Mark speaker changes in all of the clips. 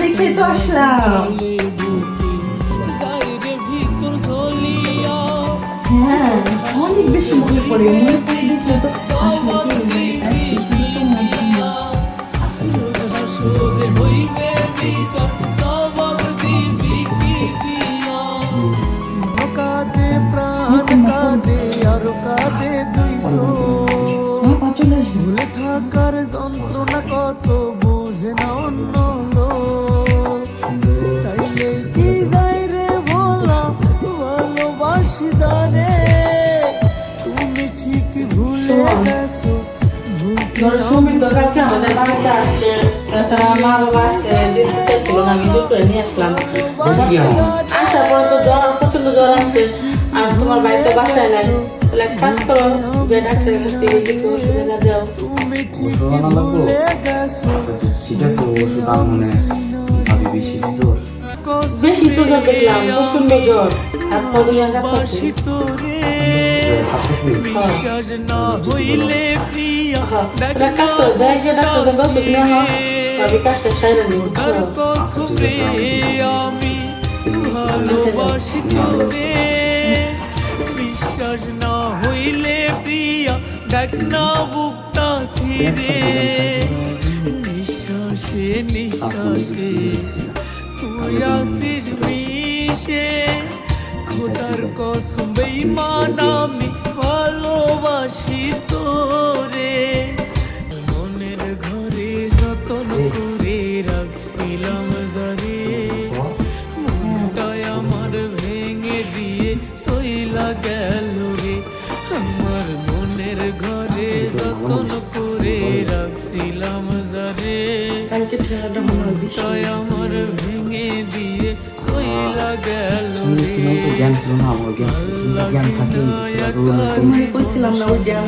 Speaker 1: দেখতে তো আসলাম। হ্যাঁ, অনেক বেশি মনে পড়ে দেখলে তো আসলে কি
Speaker 2: ভুলে থাকার যন্ত্রণা কত বুঝে না অন্য লোক। চাইলে কি যাই রে বলা, ভালোবাসি জানে তুমি ঠিক ভুলে গেছো।
Speaker 3: সুমিত কালকে আমাদের বাড়িতে আসছে, তাছাড়া মা বাবা আসতে দিতে চাইছিল না, আমি জোর করে নিয়ে আসলাম। আসার পর তো জ্বর, প্রচন্ড জ্বর আছে, আর তোমার বাড়িতে বাসায় নাই। তাহলে এক কাজ করো, যে ডাক্তারের কাছ থেকে কিছু ওষুধ এনে দাও।
Speaker 4: ঠিক আছে, ওষুধ আর মনে ভাবি বেশি জ্বর,
Speaker 3: বেশি তো জ্বর দেখলাম, প্রচন্ড জ্বর। আর পদুলিয়া কাঁপতেছে। কাজ করো, যাই গিয়ে ডাক্তারের কাছে ওষুধ নিয়ে আনো, ভাবি কাজটা সাইরা দিই।
Speaker 2: বিশ্বাস না হইলে প্রিয়া দেখ না বুকটা সিরে, নিঃশ্বাসে নিঃশ্বাসে তুই আসিস মিশে। খোদার কসম বেঈমান আমি ভালোবাসি তোরে, মনের ঘরে যতন করে রাখছিলাম যারে, মনটায় আমার ভেঙে দিয়ে সইলা গেল রে। আমার মনের ঘরে যতন করে রাখছিলাম যারে, মনটায় আমার ভেঙে দিয়ে সইলা গেল রে।
Speaker 4: জ্ঞান ছিল না, আমার জ্ঞান থাকে
Speaker 3: বুঝছিলাম না ওই জ্ঞান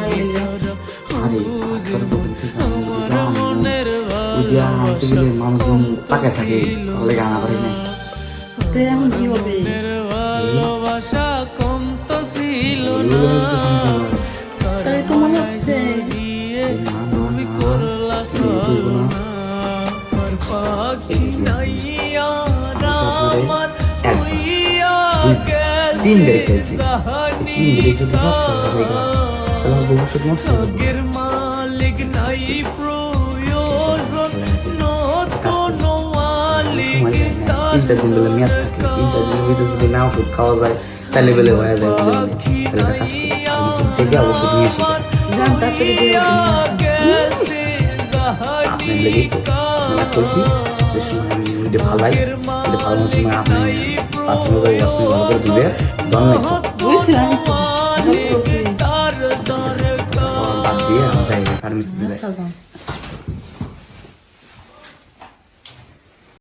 Speaker 4: মানুষজন তাকে থাকে, তাহলে গান পারি না।
Speaker 2: ভালোবাসা কম তো ছিল না, তুমি করলা সালনা। পাখি নাইয়া আমার হইয়া গেছে আগের মালিক নাই প্রয়োজন, নতুন মালিক তার
Speaker 4: যদি না ওষুধ খাওয়া যায় তাহলে বেলে হয়ে যায়। ওষুধ নিয়ে এসে আমি ওইটা ভালাই, এটা ভালো সময় আপনি ভালো করে দিবে বাদ দিয়ে আমি যাই ফার্মেসিতে যাই।